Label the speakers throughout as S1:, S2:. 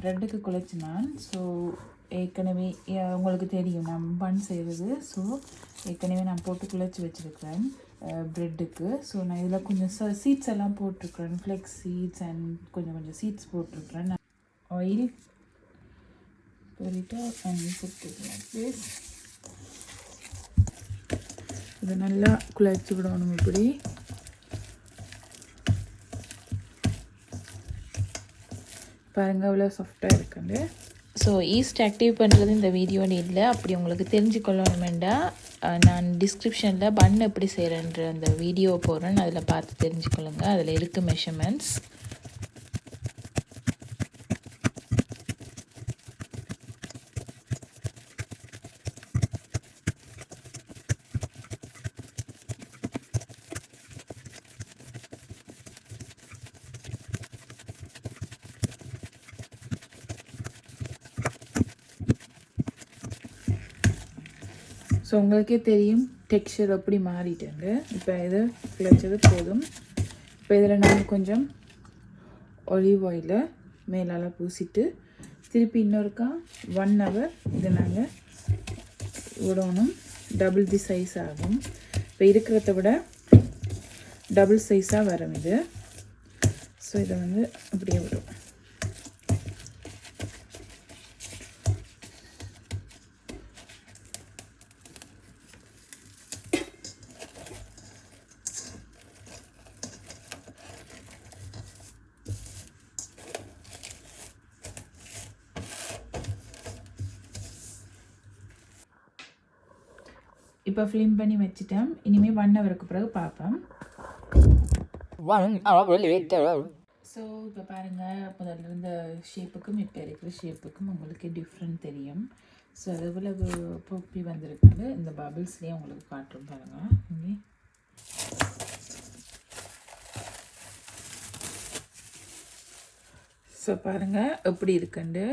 S1: ப்ரெட்டுக்கு குழைச்சினான். So ஏற்கனவே உங்களுக்கு தெரியும் நான் பன் செய்கிறது. ஸோ ஏற்கனவே நான் போட்டு குழைச்சி வச்சுருக்கிறேன் ப்ரெட்டுக்கு. ஸோ நான் இதில் கொஞ்சம் சீட்ஸ் எல்லாம் போட்டிருக்கிறேன், ஃப்ளெக்ஸ் சீட்ஸ் அண்ட் கொஞ்சம் சீட்ஸ் போட்டிருக்கிறேன். ஆயில் போட்டு இதை நல்லா குழைச்சி விடணும். இப்படி பாருங்கள் அவ்வளோ சாஃப்டாக இருக்குங்க. ஸோ ஈஸ்ட் ஆக்டிவ் பண்ணுறது இந்த வீடியோன்னு இல்லை. அப்படி உங்களுக்கு தெரிஞ்சுக்கொள்ளணுமெண்டா நான் டிஸ்கிரிப்ஷனில் பன் எப்படி செய்கிறேன்ற அந்த வீடியோ போடுறேன், அதில் பார்த்து தெரிஞ்சுக்கொள்ளுங்க. அதில் இருக்குது மெஷர்மெண்ட்ஸ். ஸோ உங்களுக்கே தெரியும் டெக்ஸ்சர் எப்படி மாறிட்டேங்க. இப்போ இது கிளச்சது போதும். இப்போ இதில் நாங்கள் கொஞ்சம் ஒலிவ் ஆயிலை மேலால் பூசிட்டு திருப்பி இன்னொருக்கா 1 hour இதை நாங்கள் விடணும். டபுள் தி சைஸ் ஆகும். இப்போ இருக்கிறத விட டபுள் சைஸாக வரும் இது. ஸோ இதை வந்து அப்படியே விடும். இப்போ ஃபிலிம் பண்ணி வச்சுட்டேன். இனிமேல் 1 hourக்கு பிறகு பார்ப்பேன். ஸோ இப்போ பாருங்கள், முதல்ல இருந்த ஷேப்புக்கும் இப்போ இருக்கிற ஷேப்புக்கும் உங்களுக்கு டிஃப்ரெண்ட் தெரியும். ஸோ அது எவ்வளவு பொப்பி வந்திருக்குன்னு இந்த பபிள்ஸ்லேயே உங்களுக்கு காட்டும் பாருங்கள். இங்கே ஸோ பாருங்கள் எப்படி இருக்குண்டு.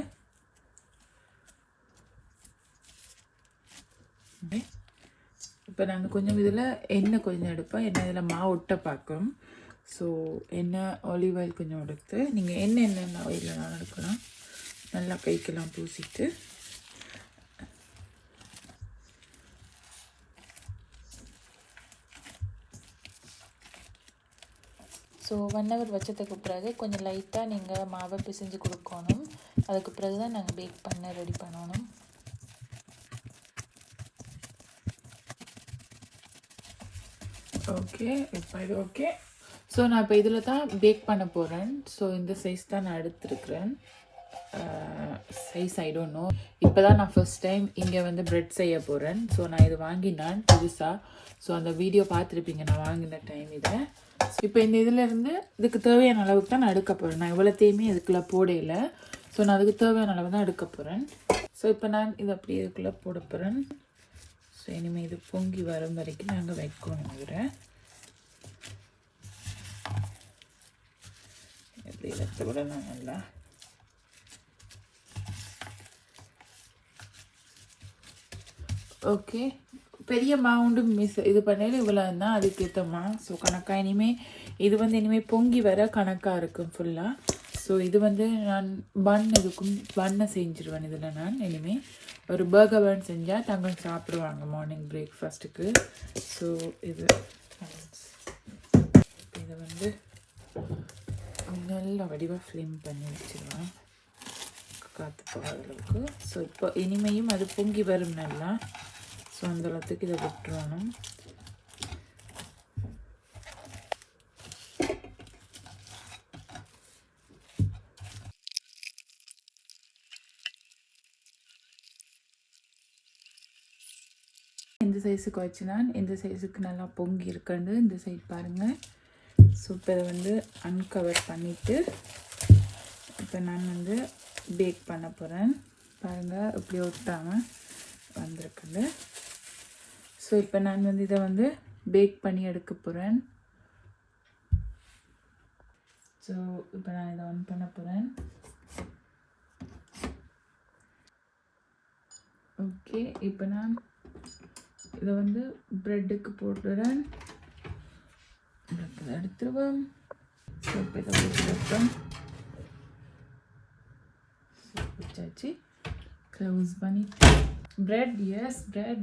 S1: இப்போ நாங்கள் கொஞ்சம் இதில் எண்ணெய் கொஞ்சம் எடுப்போம். எண்ணெய் இதில் மாவு ஒட்ட பார்க்குறோம். ஸோ எண்ணெய் ஆலிவ் ஆயில் கொஞ்சம் எடுத்து நீங்கள் என்னென்ன ஆயிலில் நான் எடுக்கலாம், நல்லா கைக்கெல்லாம் பூசிட்டு ஸோ 1 hour வச்சதுக்கு பிறகு கொஞ்சம் லைட்டாக நீங்கள் மாவை பிசைஞ்சு கொடுக்கணும். அதுக்கு பிறகு தான் நாங்கள் பேக் பண்ண ரெடி பண்ணணும். ஓகே, இப்போ இது ஓகே. ஸோ நான் இப்போ இதில் தான் பேக் பண்ண போகிறேன். ஸோ இந்த சைஸ் தான் நான் எடுத்துருக்குறேன். Size I don't know. இப்போ தான் நான் ஃபர்ஸ்ட் டைம் இங்கே வந்து ப்ரெட் செய்ய போகிறேன். ஸோ நான் இது வாங்கினேன் புதுசாக. ஸோ அந்த வீடியோ பார்த்துருப்பீங்க நான் வாங்கின டைம் இதை. இப்போ இந்த இதிலேருந்து இதுக்கு தேவையான அளவுக்கு தான் நான் எடுக்க போகிறேன். நான் இவ்வளோத்தையுமே இதுக்குள்ளே போடையில. ஸோ நான் அதுக்கு தேவையான அளவு தான் எடுக்க போகிறேன். ஸோ இப்போ நான் இதை அப்படியே இதுக்குள்ளே போட போகிறேன். ஸோ இனிமேல் இது பொங்கி வரும் வரைக்கும் நாங்கள் வைக்கணும். இதில் எப்படி இதை விட நான் நல்லா ஓகே. பெரிய மாவுண்டு இது பண்ணல இவ்வளோ தான் அதுக்கேற்றமா. ஸோ கணக்காக இனிமேல் இது வந்து இனிமேல் பொங்கி வர கணக்காக இருக்கும் ஃபுல்லாக. ஸோ இது வந்து நான் இதுக்கும் பன்னை செஞ்சுருவேன். இதில் நான் இனிமேல் ஒரு பர்கர் பன் செஞ்சால் தங்கள் சாப்பிடுவாங்க மார்னிங் பிரேக்ஃபாஸ்ட்டுக்கு. ஸோ இதை வந்து நல்லா வடிவாக ஃப்ளேம் பண்ணி வச்சுருவேன் காற்று போகாத அளவுக்கு. ஸோ இப்போ இனிமேயும் அது பொங்கி வரும் நல்லா. ஸோ அந்த அளவுக்கு இதை விட்டுருவானும். இந்த சைஸுக்கு வச்சுனா இந்த சைஸுக்கு நல்லா பொங்கி இருக்குன்னு இந்த சைட் பாருங்கள். ஸோ இப்போ இதை வந்து அன்கவர் பண்ணிவிட்டு இப்போ நான் வந்து பேக் பண்ண போகிறேன். பாருங்கள் இப்படி ஒட்டாமல் வந்திருக்குது. ஸோ இப்போ நான் வந்து இதை வந்து பேக் பண்ணி எடுக்க போகிறேன். ஸோ இப்போ நான் இதை ஆன் பண்ண போகிறேன். ஓகே, இப்போ நான் இதை வந்து ப்ரெட்டுக்கு போட்டுறேன். எடுத்துருவேன். ஸோ இப்போ இதை போட்டு வைப்பேன். வச்சாச்சு. க்ளோஸ் பண்ணி bread, yes, bread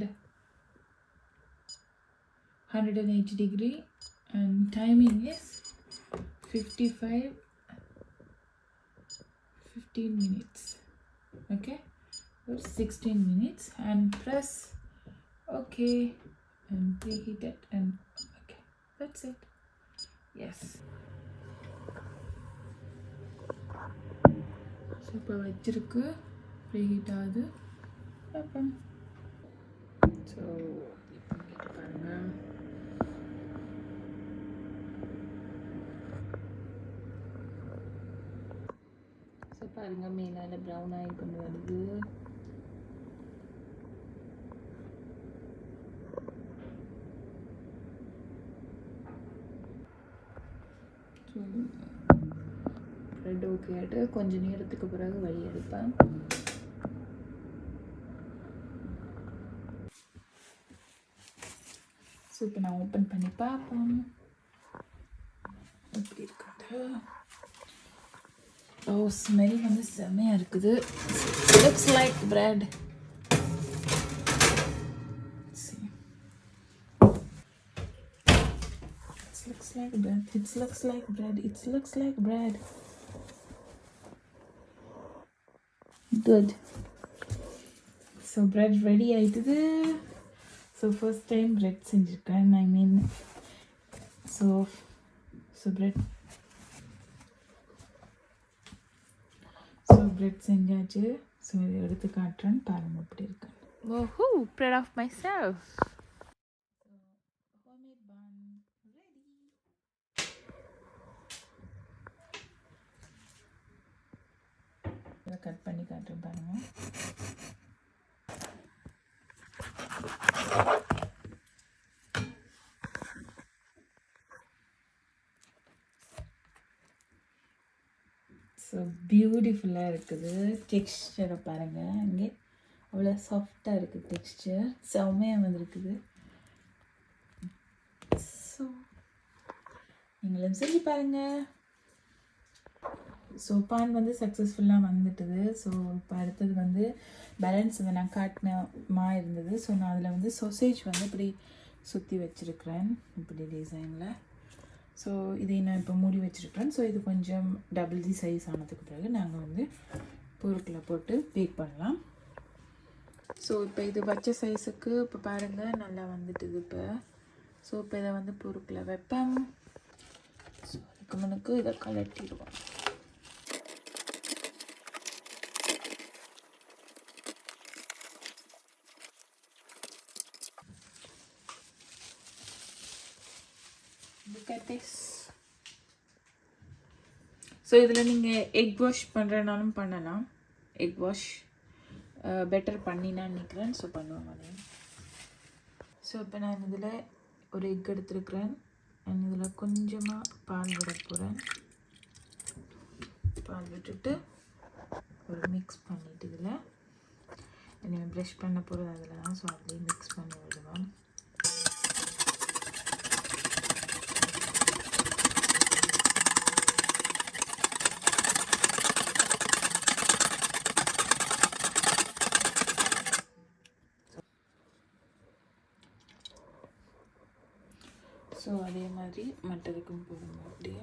S1: 180 degree and timing is 15 minutes. Okay, or 16 minutes and press okay and preheat it and okay, that's it. Yes. So இப்போ வச்சிருக்கு ப்ரீஹீட் ஆகுது பார்ப்போம். ஸோ இப்போ கேட்டு பாருங்கள். ஸோ பாருங்கள் மேலால் ப்ரௌன் ஆகி கொண்டு வருது. ஸோ ப்ரெட் ஓகே ஆகிட்டு கொஞ்சம் நேரத்துக்கு பிறகு வழி எடுப்பேன். ஸோ இப்போ நான் ஓப்பன் பண்ணி பார்ப்போம் எப்படி இருக்காது. ஓ ஸ்மெல் வந்து செம்மையாக இருக்குது. Looks like bread. Looks like bread. It looks like bread. It looks like bread. Good. So bread ready ஆயிட்டுது. So first time bread செஞ்சிருக்கேன். I mean so bread. So bread செஞ்சாச்சு. So இதை எடுத்து காட்டுறேன் பாருங்க எப்படி இருக்கு. Woohoo! Proud of myself. Cut பண்ணி காட்டுறேன் பாருங்க. ஸோ பியூட்டிஃபுல்லாக இருக்குது. டெக்ஸ்டரை பாருங்கள், அங்கே அவ்வளோ சாஃப்டாக இருக்குது. டெக்ஸ்டர் செம்மையாக வந்துருக்குது. ஸோ நீங்களும் செஞ்சு பாருங்கள். ஸோ பான் வந்து சக்ஸஸ்ஃபுல்லாக வந்துட்டுது. ஸோ இப்போ அடுத்தது வந்து பேலன்ஸ் வந்து நான் காட்டினமா இருந்தது. ஸோ நான் அதில் வந்து சொசேஜ் வந்து இப்படி சுற்றி வச்சுருக்கிறேன் இப்படி டிசைனில். ஸோ இதை நான் இப்போ மூடி வச்சுருக்கிறேன். ஸோ இது கொஞ்சம் டபுள் தி சைஸ் ஆனதுக்கு பிறகு நாங்கள் வந்து பொருட்களை போட்டு பேக் பண்ணலாம். ஸோ இப்போ இது வச்ச சைஸுக்கு இப்போ பாருங்கள் நல்லா வந்துட்டுது இப்போ. ஸோ இப்போ இதை வந்து பொருட்களை வைப்பேன். ஸோ அதுக்கு முன்னுக்கு இதை கலட்டிடுவோம். Look at this. ஸோ இதில் நீங்கள் எக் வாஷ் பண்ணுறனாலும் பண்ணலாம். எக் வாஷ் பெட்டர் பண்ணினான்னு நினைக்கிறேன். ஸோ பண்ணுவாங்க அதை. ஸோ இப்போ நான் இதில் ஒரு எக் எடுத்துருக்கிறேன். அண்ட் இதில் கொஞ்சமாக பால் விட போகிறேன். பால் விட்டுட்டு ஒரு மிக்ஸ் பண்ணிவிட்டு இதில் நீங்கள் ப்ரஷ் பண்ண போகிறது அதில் தான். ஸோ அப்படியே மிக்ஸ் பண்ணி விடுவோம். ஸோ அதே மாதிரி மற்றதுக்கும் போடுங்க அப்படியே.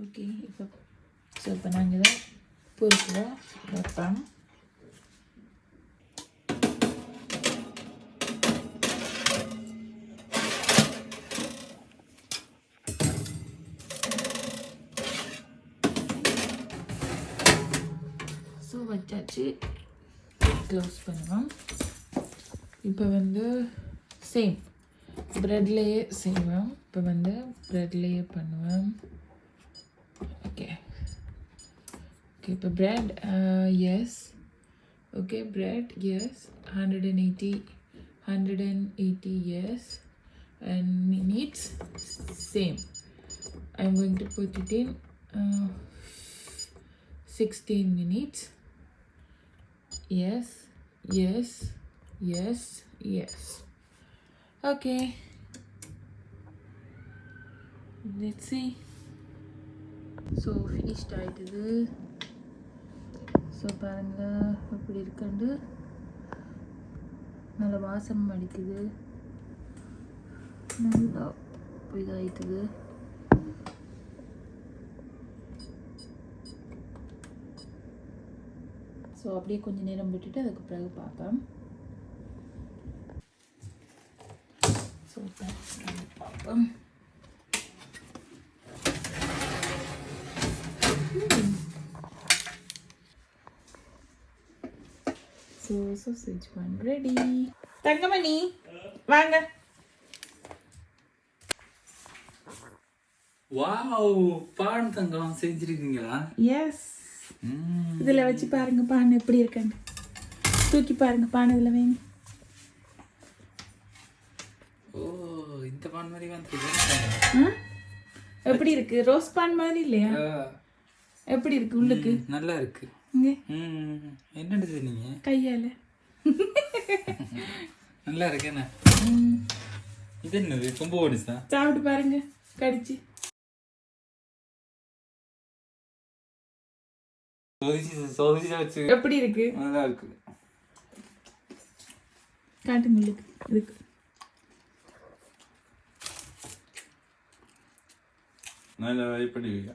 S1: ஓகே இப்போ நாங்கள் இதை பொறுப்பில் வைப்போம். ஸோ வச்சாச்சு, க்ளோஸ் பண்ணுவோம். இப்போ வந்து சேம் ப்ரெட்லேயே செய்வோம். இப்போ வந்து ப்ரெட்லேயே பண்ணுவேன். ஓகே ஓகே இப்போ bread yes okay bread yes 180 yes and minutes same. I'm going to put it in 16 minutes. Yes. Okay. let's see. So finished ஆகிடுது. ஸோ பாருங்க எப்படி இருக்குண்டு. நல்ல வாசம் அடிக்குது, நல்லா இதாகிட்டுது. ஸோ அப்படியே கொஞ்சம் நேரம் விட்டுட்டு அதுக்கு பிறகு பார்ப்பேன். ஸோ பார்ப்போம். So sausage bun ready. Thangamani வாங்க.
S2: வாவ், பான் தங்கம் செஞ்சிருக்கீங்களா?
S1: எஸ். இதில் வச்சு பாருங்க பான் எப்படி இருக்குன்னு. தூக்கி பாருங்க பான் இதில் வைங்க.
S2: ஓ, இந்த பான் மாதிரி வந்து
S1: எப்படி இருக்கு? ரோஸ் பான் மாதிரி இல்லையா? எப்படி இருக்கு உள்ளுக்கு?
S2: நல்லா இருக்கு.
S1: இங்கே
S2: என்னது நீங்க
S1: கையால
S2: நல்லா இருக்கு. என்ன இது? என்னது கொம்பு ஓடிச்சா?
S1: சாப்பிட்டு பாருங்க கடிச்சு.
S2: சோதிச்சு வச்சு
S1: எப்படி இருக்கு?
S2: நல்லா இருக்கு.
S1: காட்டு முள்ளுக்கு இதுக்கு
S2: நல்லா வைப்படுவீங்க.